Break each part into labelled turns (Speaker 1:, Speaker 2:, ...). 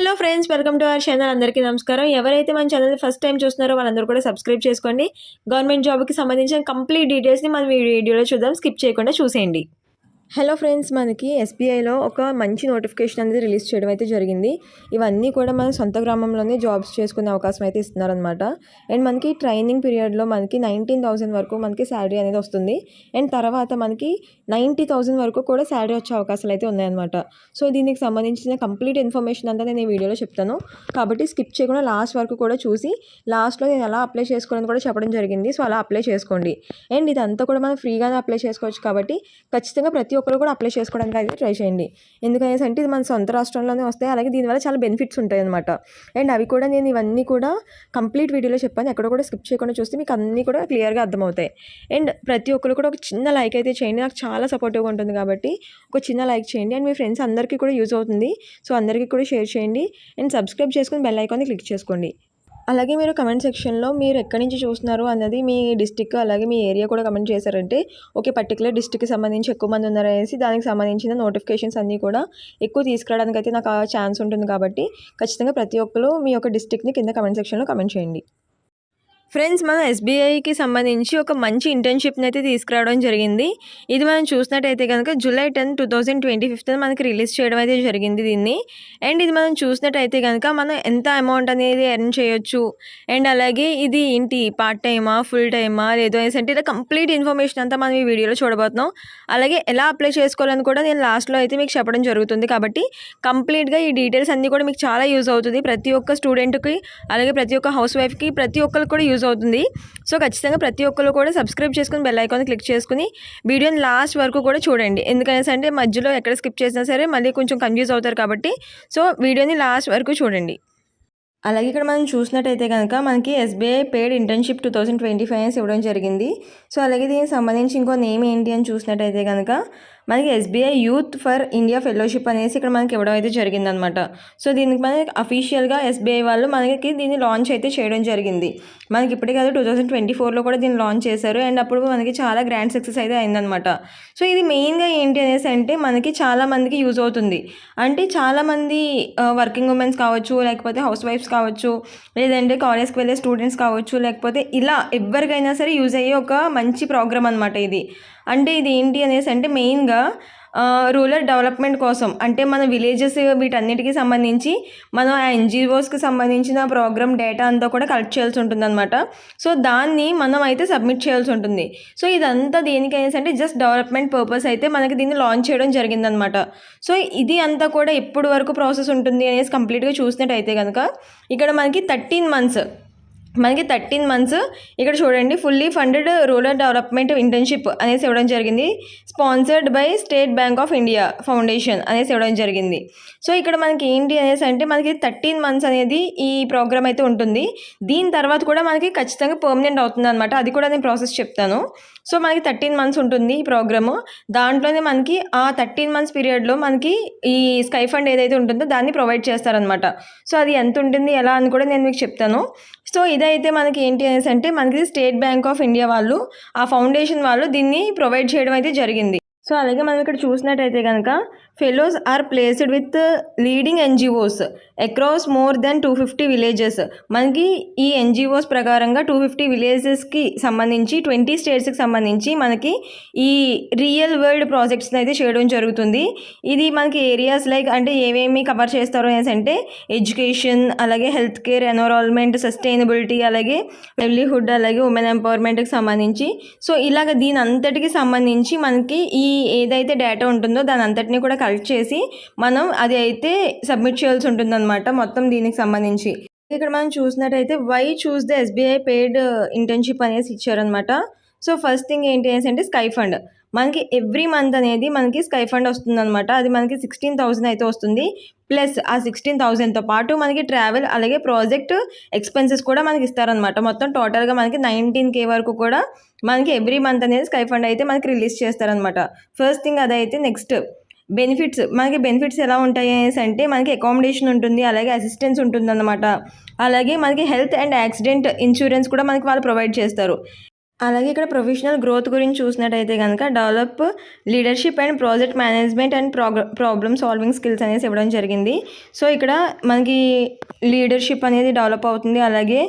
Speaker 1: Hello friends, welcome to our channel. అందరికీ నమస్కారం. ఎవరైతే మన ఛానల్ ఫస్ట్ టైం చూస్తున్నారో వాళ్ళందరూ కూడా సబ్స్క్రైబ్ చేసుకోండి. గవర్నమెంట్ జాబ్కి సంబంధించిన కంప్లీట్ డీటెయిల్స్ని మనం ఈ వీడియోలో చూద్దాం. స్కిప్ చేయకుండా చూసేయండి. హలో ఫ్రెండ్స్, మనకి ఎస్బీఐలో ఒక మంచి నోటిఫికేషన్ అనేది రిలీజ్ చేయడం అయితే జరిగింది. ఇవన్నీ కూడా మన సొంత గ్రామంలోనే జాబ్స్ చేసుకునే అవకాశం అయితే ఇస్తున్నారనమాట. అండ్ మనకి ట్రైనింగ్ పీరియడ్లో మనకి 19,000 వరకు మనకి శాలరీ అనేది వస్తుంది. అండ్ తర్వాత మనకి 90,000 వరకు కూడా శాలరీ వచ్చే అవకాశాలు అయితే ఉన్నాయన్నమాట. సో దీనికి సంబంధించిన కంప్లీట్ ఇన్ఫర్మేషన్ అంతా నేను ఈ వీడియోలో చెప్తాను. కాబట్టి స్కిప్ చేయకుండా లాస్ట్ వరకు కూడా చూసి లాస్ట్లో నేను ఎలా అప్లై చేసుకోవాలని కూడా చెప్పడం జరిగింది. సో అలా అప్లై చేసుకోండి. అండ్ ఇదంతా కూడా మనం ఫ్రీగానే అప్లై చేసుకోవచ్చు. కాబట్టి ఖచ్చితంగా ప్రతి ఒక్కరు కూడా అప్లై చేసుకోవడానికి అయితే ట్రై చేయండి. ఎందుకనేసి అంటే ఇది మన సొంత రాష్ట్రంలోనే వస్తాయి. అలాగే దీనివల్ల చాలా బెనిఫిట్స్ ఉంటాయి అనమాట. అండ్ అవి కూడా నేను ఇవన్నీ కూడా కంప్లీట్ వీడియోలో చెప్పాను. ఎక్కడ కూడా స్కిప్ చేయకుండా చూస్తే మీకు అన్నీ కూడా క్లియర్గా అర్థమవుతాయి. అండ్ ప్రతి ఒక్కరు కూడా ఒక చిన్న లైక్ అయితే చేయండి. నాకు చాలా సపోర్టివ్గా ఉంటుంది కాబట్టి ఒక చిన్న లైక్ చేయండి. అండ్ మీ ఫ్రెండ్స్ అందరికీ కూడా యూజ్ అవుతుంది. సో అందరికీ కూడా షేర్ చేయండి. అండ్ సబ్స్క్రైబ్ చేసుకుని బెల్ ఐకాన్ని క్లిక్ చేసుకోండి. అలాగే మీరు కమెంట్ సెక్షన్లో మీరు ఎక్కడి నుంచి చూస్తున్నారు అన్నది మీ డిస్టిక్ అలాగే మీ ఏరియా కూడా కమెంట్ చేశారంటే ఓకే పర్టికులర్ డిస్టిక్కి సంబంధించి ఎక్కువ మంది ఉన్నారనేసి దానికి సంబంధించిన నోటిఫికేషన్స్ అన్నీ కూడా ఎక్కువ తీసుకురావడానికి అయితే నాకు ఆ ఛాన్స్ ఉంటుంది. కాబట్టి ఖచ్చితంగా ప్రతి ఒక్కరు మీ యొక్క డిస్టిక్ని కింద కమెంట్ సెక్షన్లో కమెంట్ చేయండి. ఫ్రెండ్స్, మన ఎస్బీఐకి సంబంధించి ఒక మంచి ఇంటర్న్షిప్ని అయితే తీసుకురావడం జరిగింది. ఇది మనం చూసినట్టయితే కనుక July 10, 2025 మనకి రిలీజ్ చేయడం అయితే జరిగింది దీన్ని. అండ్ ఇది మనం చూసినట్టయితే కనుక మనం ఎంత అమౌంట్ అనేది ఎర్న్ చేయొచ్చు అండ్ అలాగే ఇది ఏంటి పార్ట్ టైమా ఫుల్ టైమా లేదు అనేసి అంటే ఇలా కంప్లీట్ ఇన్ఫర్మేషన్ అంతా మనం ఈ వీడియోలో చూడబోతున్నాం. అలాగే ఎలా అప్లై చేసుకోవాలని కూడా నేను లాస్ట్లో అయితే మీకు చెప్పడం జరుగుతుంది. కాబట్టి కంప్లీట్గా ఈ డీటెయిల్స్ అన్నీ కూడా మీకు చాలా యూజ్ అవుతుంది. ప్రతి ఒక్క స్టూడెంట్కి అలాగే ప్రతి ఒక్క హౌస్ వైఫ్కి ప్రతి ఒక్కరికి కూడా యూజ్ అవుతుంది. సో ఖచ్చితంగా ప్రతి ఒక్కరు కూడా సబ్స్క్రైబ్ చేసుకుని బెల్ ఐకాన్ క్లిక్ చేసుకుని వీడియోని లాస్ట్ వరకు కూడా చూడండి. ఎందుకనేసి అంటే మధ్యలో ఎక్కడ స్కిప్ చేసినా సరే మళ్ళీ కొంచెం కన్ఫ్యూజ్ అవుతారు. కాబట్టి సో వీడియోని లాస్ట్ వరకు చూడండి. అలాగే ఇక్కడ మనం చూసినట్టయితే కనుక మనకి ఎస్బీఐ పెయిడ్ ఇంటర్న్షిప్ 2025 ఇవ్వడం జరిగింది. సో అలాగే దీనికి సంబంధించి ఇంకో నేమ్ ఏంటి అని చూసినట్టయితే కనుక మనకి SBI youth for India fellowship అనేసి ఇక్కడ మనకి ఇవ్వడం అయితే జరిగిందనమాట. సో దీనికి మనకి అఫీషియల్గా ఎస్బీఐ వాళ్ళు మనకి దీన్ని లాంచ్ అయితే చేయడం జరిగింది. మనకి ఇప్పటికే కాదు 2024లో కూడా దీన్ని లాంచ్ చేశారు. అండ్ అప్పుడు మనకి చాలా గ్రాండ్ సక్సెస్ అయితే అయిందనమాట. సో ఇది మెయిన్గా ఏంటి అనేసి అంటే మనకి చాలామందికి యూజ్ అవుతుంది. అంటే చాలామంది వర్కింగ్ ఉమెన్స్ కావచ్చు లేకపోతే హౌస్ వైఫ్స్ కావచ్చు లేదంటే కాలేజ్కి వెళ్ళే స్టూడెంట్స్ కావచ్చు లేకపోతే ఇలా ఎవరికైనా సరే యూజ్ అయ్యే ఒక మంచి ప్రోగ్రామ్ అనమాట ఇది. అంటే ఇది ఏంటి అనేసి అంటే మెయిన్గా రూరల్ డెవలప్మెంట్ కోసం అంటే మన విలేజెస్ వీటన్నిటికీ సంబంధించి మనం ఆ ఎన్జిఓస్కి సంబంధించిన ప్రోగ్రామ్ డేటా అంతా కూడా కలెక్ట్ చేయాల్సి ఉంటుంది అనమాట. సో దాన్ని మనం అయితే సబ్మిట్ చేయాల్సి ఉంటుంది. సో ఇదంతా దేనికైనా అంటే జస్ట్ డెవలప్మెంట్ పర్పస్ అయితే మనకి దీన్ని లాంచ్ చేయడం జరిగిందనమాట. సో ఇది అంతా కూడా ఎప్పుడు వరకు ప్రాసెస్ ఉంటుంది అనేసి కంప్లీట్గా చూసినట్టయితే కనుక ఇక్కడ మనకి 13 months ఇక్కడ చూడండి fully funded rural development internship అనేసి ఇవ్వడం జరిగింది. Sponsored by state bank of India foundation అనేసి ఇవ్వడం జరిగింది. సో ఇక్కడ మనకి ఏంటి అనేసి అంటే మనకి 13 months అనేది ఈ ప్రోగ్రామ్ అయితే ఉంటుంది. దీని తర్వాత కూడా మనకి ఖచ్చితంగా పర్మనెంట్ అవుతుంది అనమాట. అది కూడా నేను ప్రాసెస్ చెప్తాను. సో మనకి 13 months ఉంటుంది ఈ ప్రోగ్రాము. దాంట్లోనే మనకి ఆ 13 months పీరియడ్లో మనకి ఈ స్కై ఫండ్ ఏదైతే ఉంటుందో దాన్ని ప్రొవైడ్ చేస్తారనమాట. సో అది ఎంత ఉంటుంది ఎలా అని కూడా నేను మీకు చెప్తాను. సో ఇదైతే మనకి ఏంటి అనేసి అంటే మనకి స్టేట్ బ్యాంక్ ఆఫ్ ఇండియా వాళ్ళు ఆ ఫౌండేషన్ వాళ్ళు దీన్ని ప్రొవైడ్ చేయడం అయితే జరిగింది. సో అలాగే మనం ఇక్కడ చూసినట్టయితే కనుక fellows are placed with leading NGOs across more than 250 villages. మనకి ఈ ఎన్జిఓస్ ప్రకారంగా 250 విలేజెస్కి సంబంధించి 20 స్టేట్స్కి సంబంధించి మనకి ఈ రియల్ వరల్డ్ ప్రాజెక్ట్స్ని అయితే చేయడం జరుగుతుంది. ఇది మనకి ఏరియాస్ లైక్ అంటే ఏమేమి కవర్ చేస్తారు అనేసి అంటే ఎడ్యుకేషన్ అలాగే హెల్త్ కేర్ ఎన్విరాన్మెంట్ సస్టైనబిలిటీ అలాగే లైవ్లీహుడ్ అలాగే ఉమెన్ ఎంపవర్మెంట్కి సంబంధించి సో ఇలాగ దీని అంతటికి సంబంధించి మనకి ఈ ఏదైతే డేటా ఉంటుందో దాని అంతటిని కూడా కలెక్ట్ చేసి మనం అది అయితే సబ్మిట్ చేయాల్సి ఉంటుందన్నమాట మొత్తం దీనికి సంబంధించి. ఇక్కడ మనం చూసినట్టయితే why choose the SBI paid internship అనేసి ఇచ్చారనమాట. సో ఫస్ట్ థింగ్ ఏంటి అనేసి అంటే స్కై ఫండ్ మనకి ఎవ్రీ మంత్ అనేది మనకి స్కై ఫండ్ వస్తుందన్నమాట. అది మనకి 16,000 అయితే వస్తుంది. ప్లస్ ఆ 16,000తో పాటు మనకి ట్రావెల్ అలాగే ప్రాజెక్ట్ ఎక్స్పెన్సెస్ కూడా మనకి ఇస్తారనమాట. మొత్తం టోటల్గా మనకి 19K వరకు కూడా మనకి ఎవ్రీ మంత్ అనేది స్కై ఫండ్ అయితే మనకి రిలీజ్ చేస్తారనమాట. ఫస్ట్ థింగ్ అదైతే. నెక్స్ట్ బెనిఫిట్స్ ఎలా ఉంటాయి అనేసి అంటే మనకి అకామిడేషన్ ఉంటుంది అలాగే అసిస్టెన్స్ ఉంటుందన్నమాట. అలాగే మనకి హెల్త్ అండ్ యాక్సిడెంట్ ఇన్సూరెన్స్ కూడా మనకి వాళ్ళు ప్రొవైడ్ చేస్తారు. అలాగే ఇక్కడ ప్రొఫెషనల్ గ్రోత్ గురించి చూసినట్టయితే కనుక develop leadership and project management and problem solving skills అనేసి ఇవ్వడం జరిగింది. సో ఇక్కడ మనకి లీడర్షిప్ అనేది డెవలప్ అవుతుంది, అలాగే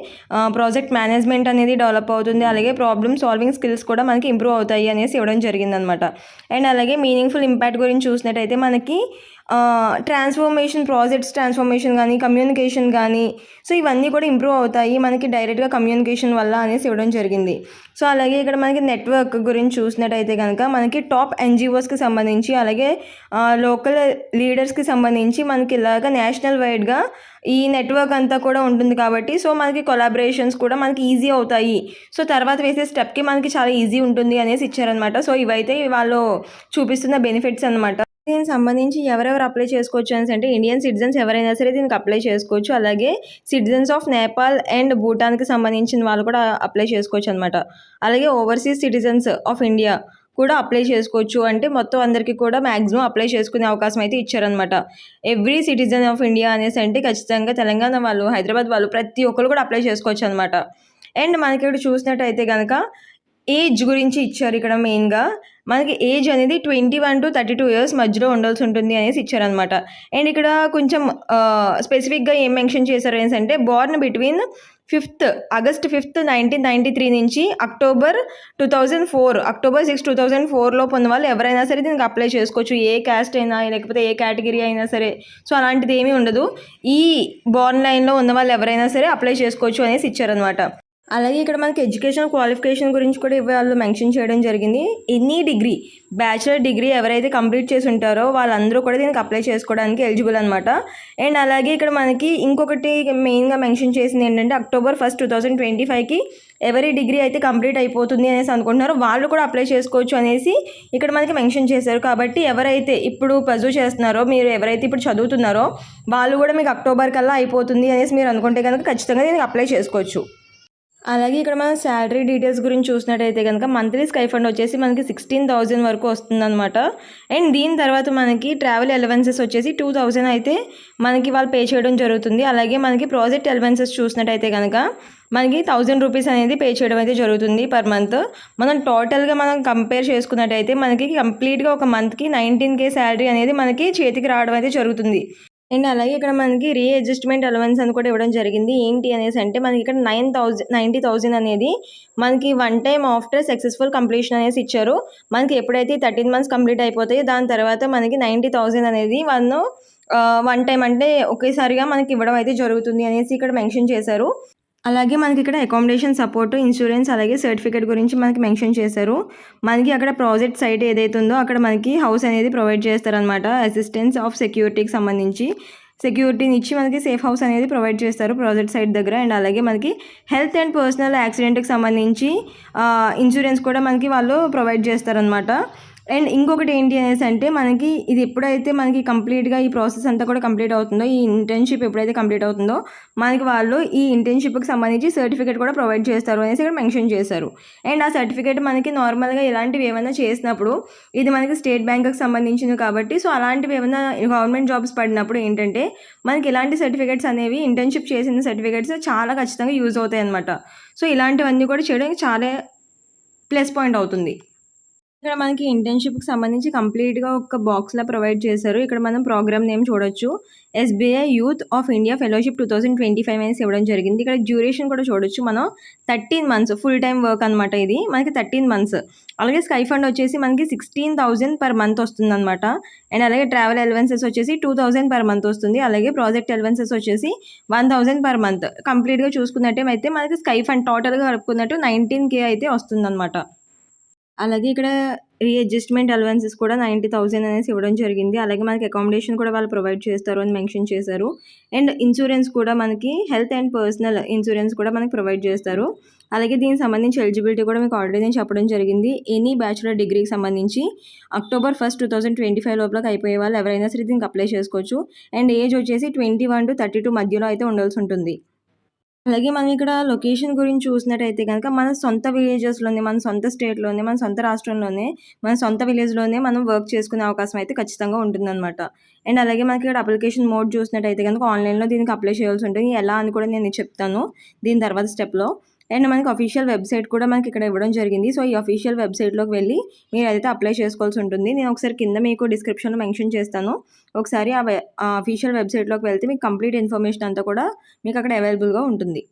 Speaker 1: ప్రాజెక్ట్ మేనేజ్మెంట్ అనేది డెవలప్ అవుతుంది, అలాగే ప్రాబ్లమ్ సాల్వింగ్ స్కిల్స్ కూడా మనకి ఇంప్రూవ్ అవుతాయి అనేసి ఇవ్వడం జరిగిందనమాట. అండ్ అలాగే మీనింగ్ఫుల్ ఇంపాక్ట్ గురించి చూసినట్టయితే మనకి ట్రాన్స్ఫర్మేషన్, ప్రాజెక్ట్స్ ట్రాన్స్ఫర్మేషన్ కానీ, కమ్యూనికేషన్ కానీ, సో ఇవన్నీ కూడా ఇంప్రూవ్ అవుతాయి మనకి డైరెక్ట్గా కమ్యూనికేషన్ వల్ల అనేసి ఇవ్వడం జరిగింది. సో అలాగే ఇక్కడ మనకి నెట్వర్క్ గురించి చూసినట్టయితే కనుక మనకి టాప్ ఎన్జిఓస్కి సంబంధించి, అలాగే లోకల్ లీడర్స్కి సంబంధించి మనకి ఇలాగ నేషనల్ వైడ్గా ఈ నెట్వర్క్ అంతా కూడా ఉంటుంది కాబట్టి సో మనకి కొలాబరేషన్స్ కూడా మనకి ఈజీ అవుతాయి. సో తర్వాత వేసే స్టెప్కి మనకి చాలా ఈజీ ఉంటుంది అనేసి ఇచ్చారనమాట. సో ఇవైతే వాళ్ళు చూపిస్తున్న బెనిఫిట్స్ అనమాట. దీనికి సంబంధించి ఎవరెవరు అప్లై చేసుకోవచ్చు అనేసి అంటే ఇండియన్ సిటిజన్స్ ఎవరైనా సరే దీనికి అప్లై చేసుకోవచ్చు. అలాగే సిటిజన్స్ ఆఫ్ నేపాల్ అండ్ భూటాన్కి సంబంధించిన వాళ్ళు కూడా అప్లై చేసుకోవచ్చు అనమాట. అలాగే ఓవర్సీస్ సిటిజన్స్ ఆఫ్ ఇండియా కూడా అప్లై చేసుకోవచ్చు. అంటే మొత్తం అందరికీ కూడా మ్యాక్సిమం అప్లై చేసుకునే అవకాశం అయితే ఇచ్చారనమాట. ఎవ్రీ సిటిజన్ ఆఫ్ ఇండియా అనేసి అంటే ఖచ్చితంగా తెలంగాణ వాళ్ళు, హైదరాబాద్ వాళ్ళు ప్రతి ఒక్కరు కూడా అప్లై చేసుకోవచ్చు అనమాట. అండ్ మనకి ఇక్కడ చూసినట్టయితే కనుక ఏజ్ గురించి ఇచ్చారు. ఇక్కడ మెయిన్గా మనకి ఏజ్ అనేది 21 to 32 years మధ్యలో ఉండాల్సి ఉంటుంది అనేసి ఇచ్చారనమాట. అండ్ ఇక్కడ కొంచెం స్పెసిఫిక్గా ఏం మెన్షన్ చేశారు అనేసి అంటే బోర్న్ బిట్వీన్ ఆగస్ట్ 5th 1993 నుంచి అక్టోబర్ 6 2004 ఉన్న వాళ్ళు ఎవరైనా సరే దీనికి అప్లై చేసుకోవచ్చు. ఏ క్యాస్ట్ అయినా లేకపోతే ఏ కేటగిరీ అయినా సరే, సో అలాంటిది ఏమీ ఉండదు. ఈ బోర్న్ లైన్లో ఉన్న వాళ్ళు ఎవరైనా సరే అప్లై చేసుకోవచ్చు అనేసి ఇచ్చారనమాట. అలాగే ఇక్కడ మనకి ఎడ్యుకేషన్ క్వాలిఫికేషన్ గురించి కూడా వాళ్ళు మెన్షన్ చేయడం జరిగింది. ఎనీ డిగ్రీ, బ్యాచిలర్ డిగ్రీ ఎవరైతే కంప్లీట్ చేసి ఉంటారో వాళ్ళందరూ కూడా దీనికి అప్లై చేసుకోవడానికి ఎలిజిబుల్ అనమాట. అండ్ అలాగే ఇక్కడ మనకి ఇంకొకటి మెయిన్గా మెన్షన్ చేసింది ఏంటంటే October 1st 2025కి ఎవరి డిగ్రీ అయితే కంప్లీట్ అయిపోతుంది అనేసి అనుకుంటున్నారో వాళ్ళు కూడా అప్లై చేసుకోవచ్చు అనేసి ఇక్కడ మనకి మెన్షన్ చేశారు. కాబట్టి ఎవరైతే ఇప్పుడు పర్సూ చేస్తున్నారో, మీరు ఎవరైతే ఇప్పుడు చదువుతున్నారో వాళ్ళు కూడా మీకు అక్టోబర్ కల్లా అయిపోతుంది అనేసి మీరు అనుకుంటే కనుక ఖచ్చితంగా దీనికి అప్లై చేసుకోవచ్చు. అలాగే ఇక్కడ మనం శాలరీ డీటెయిల్స్ గురించి చూసినట్టయితే కనుక మంత్లీ స్కైఫండ్ వచ్చేసి మనకి 16,000 వరకు వస్తుందన్నమాట. అండ్ దీని తర్వాత మనకి ట్రావెల్ అలవెన్సెస్ వచ్చేసి 2,000 అయితే మనకి వాళ్ళు పే చేయడం జరుగుతుంది. అలాగే మనకి ప్రాజెక్ట్ అలవెన్సెస్ చూసినట్టయితే కనుక మనకి 1,000 రూపీస్ అనేది పే చేయడం అయితే జరుగుతుంది పర్ మంత్. మనం టోటల్గా మనం కంపేర్ చేసుకున్నట్టయితే మనకి కంప్లీట్గా ఒక మంత్కి 19K శాలరీ అనేది మనకి చేతికి రావడం అయితే జరుగుతుంది. అండ్ అలాగే ఇక్కడ మనకి రీఅడ్జస్ట్మెంట్ అలవెన్స్ అని కూడా ఇవ్వడం జరిగింది. ఏంటి అనేసి అంటే మనకి ఇక్కడ 90,000 అనేది మనకి one time after successful completion అనేసి ఇచ్చారు. మనకి ఎప్పుడైతే 13 months కంప్లీట్ అయిపోతాయో దాని తర్వాత మనకి 90,000 అనేది వన్ టైం అంటే ఒకేసారిగా మనకి ఇవ్వడం అయితే జరుగుతుంది అనేసి ఇక్కడ మెన్షన్ చేశారు. అలాగే మనకి ఇక్కడ అకామిడేషన్ సపోర్ట్, ఇన్సూరెన్స్, అలాగే సర్టిఫికేట్ గురించి మనకి మెన్షన్ చేశారు. మనకి అక్కడ ప్రాజెక్ట్ సైట్ ఏదైతే ఉందో అక్కడ మనకి హౌస్ అనేది ప్రొవైడ్ చేస్తారనమాట. అసిస్టెన్స్ ఆఫ్ సెక్యూరిటీకి సంబంధించి సెక్యూరిటీని ఇచ్చి మనకి సేఫ్ హౌస్ అనేది ప్రొవైడ్ చేస్తారు ప్రాజెక్ట్ సైట్ దగ్గర. అండ్ అలాగే మనకి హెల్త్ అండ్ పర్సనల్ యాక్సిడెంట్కి సంబంధించి ఇన్సూరెన్స్ కూడా మనకి వాళ్ళు ప్రొవైడ్ చేస్తారనమాట. అండ్ ఇంకొకటి ఏంటి అనేసి అంటే మనకి ఇది ఎప్పుడైతే మనకి కంప్లీట్గా ఈ ప్రాసెస్ అంతా కూడా కంప్లీట్ అవుతుందో, ఈ ఇంటర్న్షిప్ ఎప్పుడైతే కంప్లీట్ అవుతుందో మనకి వాళ్ళు ఈ ఇంటర్న్షిప్కి సంబంధించి సర్టిఫికేట్ కూడా ప్రొవైడ్ చేస్తారు అనేసి ఇక్కడ మెన్షన్ చేశారు. అండ్ ఆ సర్టిఫికేట్ మనకి నార్మల్గా ఇలాంటివి ఏమైనా చేసినప్పుడు ఇది మనకి స్టేట్ బ్యాంక్కి సంబంధించింది కాబట్టి సో అలాంటివి ఏమైనా గవర్నమెంట్ జాబ్స్ పడినప్పుడు ఏంటంటే మనకి ఇలాంటి సర్టిఫికేట్స్ అనేవి ఇంటర్న్షిప్ చేసిన సర్టిఫికేట్స్ చాలా ఖచ్చితంగా యూజ్ అవుతాయి అన్నమాట. సో ఇలాంటివన్నీ కూడా చేయడానికి చాలా ప్లస్ పాయింట్ అవుతుంది. ఇక్కడ మనకి ఇంటర్న్షిప్కి సంబంధించి కంప్లీట్గా ఒక బాక్స్లా ప్రొవైడ్ చేశారు. ఇక్కడ మనం ప్రోగ్రామ్ నేమ్ చూడొచ్చు, SBI youth of India fellowship 2025 అనేసి ఇవ్వడం జరిగింది. ఇక్కడ డ్యూరేషన్ కూడా చూడొచ్చు మనం 13 months ఫుల్ టైం వర్క్ అనమాట. ఇది మనకి 13 months. అలాగే స్కై ఫండ్ వచ్చేసి మనకి 16,000 per month వస్తుందన్నమాట. అండ్ అలాగే ట్రావెల్ అలవెన్సెస్ వచ్చేసి 2,000 per month వస్తుంది. అలాగే ప్రాజెక్ట్ అలవెన్సెస్ వచ్చేసి 1,000 per month. కంప్లీట్గా చూసుకున్నట్టయితే మనకి స్కై ఫండ్ టోటల్గా కలుపుకున్నట్టు 19K అయితే వస్తుందన్నమాట. అలాగే ఇక్కడ రీఅడ్జస్ట్మెంట్ అలవెన్సెస్ కూడా 90,000 అనేసి ఇవ్వడం జరిగింది. అలాగే మనకి అకామిడేషన్ కూడా వాళ్ళు ప్రొవైడ్ చేస్తారు అని మెన్షన్ చేశారు. అండ్ ఇన్సూరెన్స్ కూడా మనకి హెల్త్ అండ్ పర్సనల్ ఇన్సూరెన్స్ కూడా మనకి ప్రొవైడ్ చేస్తారు. అలాగే దీనికి సంబంధించి ఎలిజిబిలిటీ కూడా మీకు ఆల్రెడీ నేను చెప్పడం జరిగింది. ఎనీ బ్యాచులర్ డిగ్రీకి సంబంధించి October 1st 2025 లోపలకి అయిపోయే వాళ్ళు ఎవరైనా సరే దీనికి అప్లై చేసుకోవచ్చు. అండ్ ఏజ్ వచ్చేసి 21 to 32 మధ్యలో అయితే ఉండాల్సి ఉంటుంది. అలాగే మనం ఇక్కడ లొకేషన్ గురించి చూసినట్టయితే కనుక మన సొంత విలేజెస్లోనే, మన సొంత స్టేట్లోనే, మన సొంత రాష్ట్రంలోనే, మన సొంత విలేజ్లోనే మనం వర్క్ చేసుకునే అవకాశం అయితే ఖచ్చితంగా ఉంటుందన్నమాట. అండ్ అలాగే మనకి ఇక్కడ అప్లికేషన్ మోడ్ చూసినట్టయితే కనుక ఆన్లైన్లో దీనికి అప్లై చేయాల్సి ఉంటుంది. ఎలా అని కూడా నేను చెప్తాను దీని తర్వాత స్టెప్లో. అండ్ మనకి అఫీషియల్ వెబ్సైట్ కూడా మనకి ఇక్కడ ఇవ్వడం జరిగింది. సో, ఈ అఫీషియల్ వెబ్సైట్‌లోకి వెళ్ళి మీరైతే అప్లై చేసుకోవాల్సి ఉంటుంది. నేను ఒకసారి కింద మీకు డిస్క్రిప్షన్‌లో మెన్షన్ చేస్తాను. ఒకసారి ఆ అఫీషియల్ వెబ్సైట్‌లోకి వెళ్తే మీకు కంప్లీట్ ఇన్ఫర్మేషన్ అంతా కూడా మీకు అక్కడ అవైలబుల్‌గా ఉంటుంది.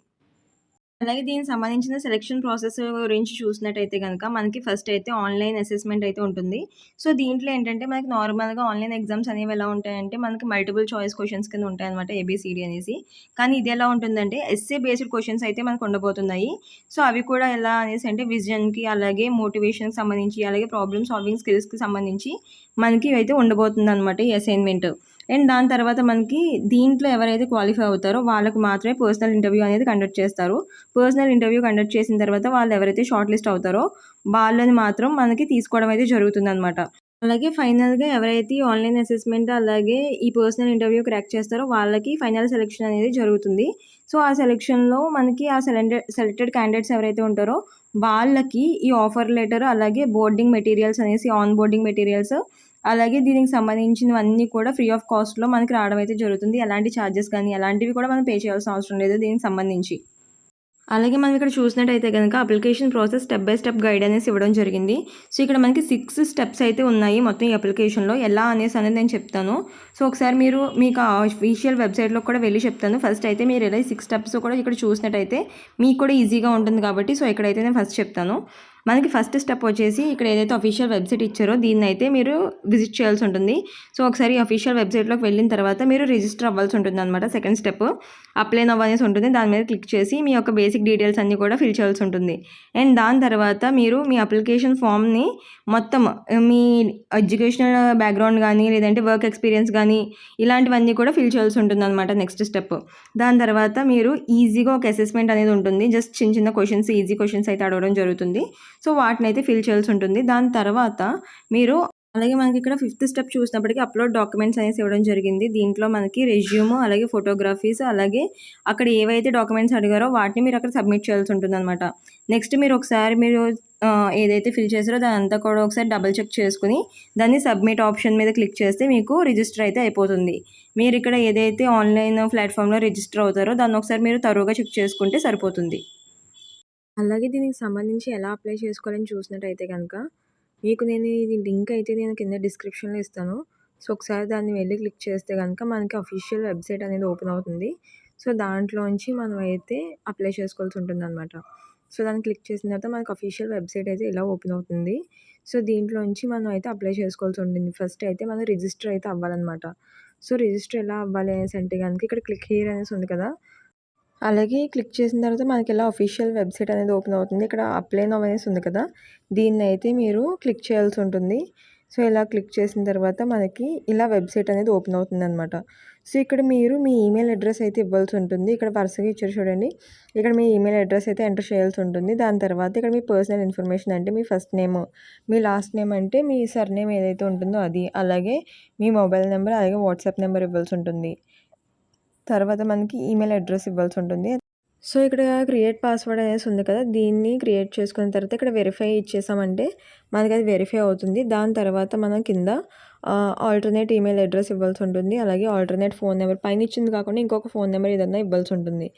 Speaker 1: అలాగే దీనికి సంబంధించిన సెలక్షన్ ప్రాసెస్ గురించి చూసినట్టయితే గనక మనకి ఫస్ట్ అయితే ఆన్‌లైన్ అసెస్మెంట్ అయితే ఉంటుంది. సో, దీంట్లో ఏంటంటే మనకి నార్మల్‌గా ఆన్‌లైన్ ఎగ్జామ్స్ అనేవి ఎలా ఉంటాయంటే మనకి మల్టిపుల్ చాయిస్ క్వెషన్స్ కింద ఉంటాయన్నమాట ఏబీసీడీ అనేసి. కానీ ఇది ఎలా ఉంటుందంటే ఎస్సే బేస్డ్ క్వెషన్స్ అయితే మనకు ఉండబోతున్నాయి. సో, అవి కూడా ఎలా అనేసి అంటే విజన్‌కి అలాగే మోటివేషన్‌కి సంబంధించి అలాగే ప్రాబ్లమ్ సాల్వింగ్ స్కిల్స్‌కి సంబంధించి మనకి అయితే ఉండబోతుందన్నమాట ఈ అసైన్‌మెంట్. అండ్ దాని తర్వాత మనకి దీంట్లో ఎవరైతే క్వాలిఫై అవుతారో వాళ్ళకి మాత్రమే పర్సనల్ ఇంటర్వ్యూ అనేది కండక్ట్ చేస్తారు. పర్సనల్ ఇంటర్వ్యూ కండక్ట్ చేసిన తర్వాత వాళ్ళు ఎవరైతే షార్ట్ లిస్ట్ అవుతారో వాళ్ళని మాత్రం మనకి తీసుకోవడం అయితే జరుగుతుందనమాట. అలాగే ఫైనల్‌గా ఎవరైతే ఆన్‌లైన్ అసెస్మెంట్ అలాగే ఈ పర్సనల్ ఇంటర్వ్యూ క్రాక్ చేస్తారో వాళ్ళకి ఫైనల్ సెలక్షన్ అనేది జరుగుతుంది. సో, ఆ సెలక్షన్‌లో మనకి ఆ సెలెక్టెడ్ క్యాండిడేట్స్ ఎవరైతే ఉంటారో వాళ్ళకి ఈ ఆఫర్ లెటర్ అలాగే బోర్డింగ్ మెటీరియల్స్ అనేసి ఆన్ బోర్డింగ్ మెటీరియల్స్ అలాగే దీనికి సంబంధించినవన్నీ కూడా ఫ్రీ ఆఫ్ కాస్ట్‌లో మనకి రావడం అయితే జరుగుతుంది. ఎలాంటి చార్జెస్ కానీ ఎలాంటివి కూడా మనం పే చేయాల్సిన అవసరం లేదు దీనికి సంబంధించి. అలాగే మనం ఇక్కడ చూసినట్టయితే గనక application process step by step guide అనేసి ఇవ్వడం జరిగింది. సో, ఇక్కడ మనకి 6 స్టెప్స్ అయితే ఉన్నాయి మొత్తం ఈ అప్లికేషన్‌లో. ఎలా అనేసి అనేది నేను చెప్తాను. సో, ఒకసారి మీరు మీకు ఆ అఫీషియల్ వెబ్‌సైట్‌లో కూడా వెళ్ళి చెప్తాను. ఫస్ట్ అయితే మీరు ఇలా 6 స్టెప్స్ కూడా ఇక్కడ చూసినట్టయితే మీకు కూడా ఈజీగా ఉంటుంది కాబట్టి సో, ఇక్కడైతే నేను ఫస్ట్ చెప్తాను. మనకి ఫస్ట్ స్టెప్ వచ్చేసి ఇక్కడ ఏదైతే అఫీషియల్ వెబ్సైట్ ఇచ్చారో దీన్నైతే మీరు విజిట్ చేయాల్సి ఉంటుంది. సో, ఒకసారి అఫీషియల్ వెబ్సైట్‌లోకి వెళ్ళిన తర్వాత మీరు రిజిస్టర్ అవ్వాల్సి ఉంటుందన్నమాట. సెకండ్ స్టెప్ అప్లై నౌ అనేసి ఉంటుంది. దాని మీద క్లిక్ చేసి మీ యొక్క బేసిక్ డీటెయిల్స్ అన్నీ కూడా ఫిల్ చేయాల్సి ఉంటుంది. అండ్ దాని తర్వాత మీరు మీ అప్లికేషన్ ఫామ్‌ని మొత్తం మీ ఎడ్యుకేషనల్ బ్యాక్‌గ్రౌండ్ గానీ, లేదంటే వర్క్ ఎక్స్‌పీరియన్స్ గానీ ఇలాంటివన్నీ కూడా ఫిల్ చేయాల్సి ఉంటుందన్నమాట నెక్స్ట్ స్టెప్. దాని తర్వాత మీరు ఈజీగా ఒక అసెస్మెంట్ అనేది ఉంటుంది. జస్ట్ చిన్న చిన్న క్వెషన్స్ ఈజీ క్వెషన్స్ అయితే అడగడం జరుగుతుంది. సో, వాటినైతే ఫిల్ చేయాల్సి ఉంటుంది. దాని తర్వాత మీరు అలాగే మనకి ఇక్కడ ఫిఫ్త్ స్టెప్ చూసినప్పటికీ అప్లోడ్ డాక్యుమెంట్స్ అనేసి ఇవ్వడం జరిగింది. దీంట్లో మనకి రెజ్యూమ్ అలాగే ఫోటోగ్రఫీస్ అలాగే అక్కడ ఏవైతే డాక్యుమెంట్స్ అడిగారో వాటిని మీరు అక్కడ సబ్మిట్ చేయాల్సి ఉంటుందన్నమాట. నెక్స్ట్ మీరు ఒకసారి ఏదైతే ఫిల్ చేసారో దానంతా కూడా ఒకసారి డబుల్ చెక్ చేసుకుని దాన్ని సబ్మిట్ ఆప్షన్ మీద క్లిక్ చేస్తే మీకు రిజిస్టర్ అయితే అయిపోతుంది. మీరు ఇక్కడ ఏదైతే ఆన్‌లైన్ ప్లాట్‌ఫామ్‌లో రిజిస్టర్ అవుతారో దాన్ని ఒకసారి మీరు తరోగా చెక్ చేసుకుంటే సరిపోతుంది. అలాగే దీనికి సంబంధించి ఎలా అప్లై చేసుకోవాలని చూసినట్టయితే గనక, మీకు నేను ఇది లింక్ అయితే నేను కింద డిస్క్రిప్షన్‌లో ఇస్తాను. సో, ఒకసారి దాన్ని వెళ్లి క్లిక్ చేస్తే గనక మనకి అఫీషియల్ వెబ్‌సైట్ అనేది ఓపెన్ అవుతుంది. సో, దాంట్లోంచి మనం అయితే అప్లై చేసుకోవాల్సి ఉంటుందన్నమాట. సో, దాన్ని క్లిక్ చేసిన తర్వాత మనకి అఫీషియల్ వెబ్‌సైట్ అయితే ఇలా ఓపెన్ అవుతుంది. సో, దీంట్లోంచి మనం అయితే అప్లై చేసుకోవాల్సి ఉంటుంది. ఫస్ట్ అయితే మనం రిజిస్టర్ అయితే అవ్వాలన్నమాట. సో, రిజిస్టర్ ఎలా అవ్వాలి అనేసి అంటే గనక ఇక్కడ క్లిక్ హియర్ అనేసి ఉంది కదా! అలాగే క్లిక్ చేసిన తర్వాత మనకిలా అఫీషియల్ వెబ్‌సైట్ అనేది ఓపెన్ అవుతుంది. ఇక్కడ అప్లై నౌ అనేసి ఉంది కదా! దీన్నైతే మీరు క్లిక్ చేయాల్సి ఉంటుంది. సో, ఇలా క్లిక్ చేసిన తర్వాత మనకి ఇలా వెబ్‌సైట్ అనేది ఓపెన్ అవుతుందనమాట. సో, ఇక్కడ మీరు మీ ఈమెయిల్ అడ్రెస్ అయితే ఇవ్వాల్సి ఉంటుంది. ఇక్కడ వరుసగా ఇచ్చారు చూడండి. ఇక్కడ మీ ఈమెయిల్ అడ్రెస్ అయితే ఎంటర్ చేయాల్సి ఉంటుంది. దాని తర్వాత ఇక్కడ మీ పర్సనల్ ఇన్ఫర్మేషన్ అంటే మీ ఫస్ట్ నేమ్, మీ లాస్ట్ నేమ్ అంటే మీ సర్‌నేమ్ ఏదైతే ఉంటుందో అది, అలాగే మీ మొబైల్ నెంబర్ అలాగే వాట్సాప్ నెంబర్ ఇవ్వాల్సి ఉంటుంది. తర్వాత మనకి ఈమెయిల్ అడ్రెస్ ఇవ్వాల్సి ఉంటుంది. సో, ఇక్కడ క్రియేట్ పాస్వర్డ్ అనేసి ఉంది కదా! దీన్ని క్రియేట్ చేసుకున్న తర్వాత ఇక్కడ వెరిఫై ఇచ్చేసామంటే మనకది వెరిఫై అవుతుంది. దాని తర్వాత మనం కింద ఆల్టర్‌నేట్ ఈమెయిల్ అడ్రెస్ ఇవ్వాల్సి ఉంటుంది. అలాగే ఆల్టర్‌నేట్ ఫోన్ నెంబర్ పైన ఇచ్చింది కాకుండా ఇంకొక ఫోన్ నెంబర్ ఏదన్నా ఇవ్వాల్సి ఉంటుంది.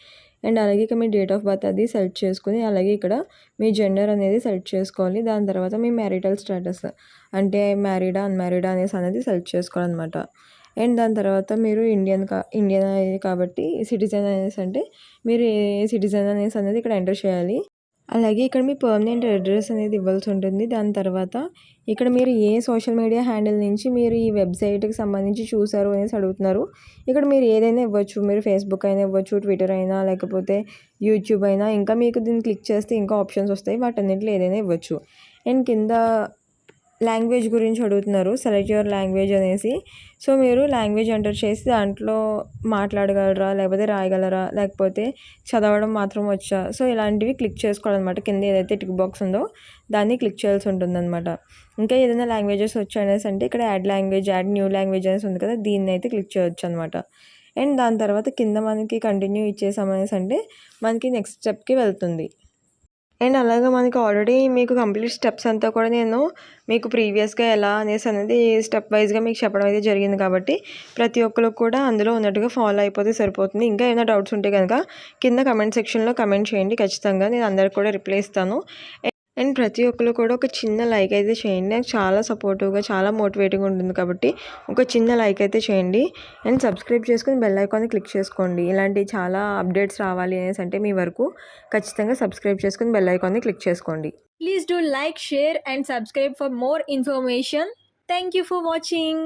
Speaker 1: అండ్ అలాగే ఇక్కడ మీ డేట్ ఆఫ్ బర్త్ అది సెలెక్ట్ చేసుకొని అలాగే ఇక్కడ మీ జెండర్ అనేది సెలెక్ట్ చేసుకోవాలి. దాని తర్వాత మీ మ్యారిటల్ స్టేటస్ అంటే మ్యారీడా, అన్‌మ్యారీడా అనేది సెలెక్ట్ చేసుకోవాలనమాట. అండ్ దాని తర్వాత మీరు ఇండియన్ కాబట్టి సిటిజన్ అనేసి అంటే మీరు ఏ సిటిజన్ అనేసి అనేది ఇక్కడ ఎంటర్ చేయాలి. అలాగే ఇక్కడ మీ పర్మనెంట్ అడ్రస్ అనేది ఇవ్వాల్సి ఉంటుంది. దాని తర్వాత ఇక్కడ మీరు ఏ సోషల్ మీడియా హ్యాండిల్ నుంచి మీరు ఈ వెబ్‌సైట్‌కి సంబంధించి చూసారు అనేసి అడుగుతున్నారు. ఇక్కడ మీరు ఏదైనా ఇవ్వచ్చు. మీరు ఫేస్‌బుక్ అయినా ఇవ్వచ్చు, ట్విట్టర్ అయినా లేకపోతే యూట్యూబ్ అయినా ఇంకా మీకు దీన్ని క్లిక్ చేస్తే ఇంకా ఆప్షన్స్ వస్తాయి. వాటన్నిటిలో ఏదైనా ఇవ్వచ్చు. అండ్ కింద లాంగ్వేజ్ గురించి అడుగుతున్నారు. సెలెక్ట్ యువర్ లాంగ్వేజ్ అనేసి. సో, మీరు లాంగ్వేజ్ ఎంటర్ చేసి దాంట్లో మాట్లాడగలరా? లేకపోతే రాయగలరా? లేకపోతే చదవడం మాత్రం వచ్చా? సో, ఇలాంటివి క్లిక్ చేసుకోవాలన్నమాట. కింద ఏదైతే టిక్ బాక్స్ ఉందో దాన్ని క్లిక్ చేయాల్సి ఉంటుందన్నమాట. ఇంకా ఏదైనా లాంగ్వేజెస్ వచ్చా అనేసి అంటే ఇక్కడ add language, add new language అనేసి ఉంది కదా! దీన్నైతే క్లిక్ చేయొచ్చనమాట. అండ్ దాని తర్వాత కింద మనకి కంటిన్యూ ఇచ్చేసామనేసి అంటే మనకి నెక్స్ట్ స్టెప్‌కి వెళ్తుంది. అండ్ అలాగే మనకి ఆల్రెడీ మీకు కంప్లీట్ స్టెప్స్ అంతా కూడా నేను మీకు ప్రీవియస్గా ఎలా అనేసి అనేది స్టెప్ వైజ్గా మీకు చెప్పడం అయితే జరిగింది కాబట్టి ప్రతి ఒక్కరు కూడా అందులో ఉన్నట్టుగా ఫాలో అయిపోతే సరిపోతుంది. ఇంకా ఏమైనా డౌట్స్ ఉంటే కనుక కింద కమెంట్ సెక్షన్లో కమెంట్ చేయండి. ఖచ్చితంగా నేను అందరికి కూడా రిప్లై ఇస్తాను. అండ్ ప్రతి ఒక్కరు కూడా ఒక చిన్న లైక్ అయితే చేయండి. నాకు చాలా సపోర్టివ్గా చాలా మోటివేటింగ్గా ఉంటుంది కాబట్టి ఒక చిన్న లైక్ అయితే చేయండి. అండ్ సబ్స్క్రైబ్ చేసుకుని బెల్ ఐకాన్ని క్లిక్ చేసుకోండి. ఇలాంటి చాలా అప్డేట్స్ రావాలి అనేసి అంటే మీ వరకు ఖచ్చితంగా సబ్స్క్రైబ్ చేసుకుని బెల్ ఐకాన్ని క్లిక్ చేసుకోండి. Please do like, share and subscribe for more information. Thank you for watching.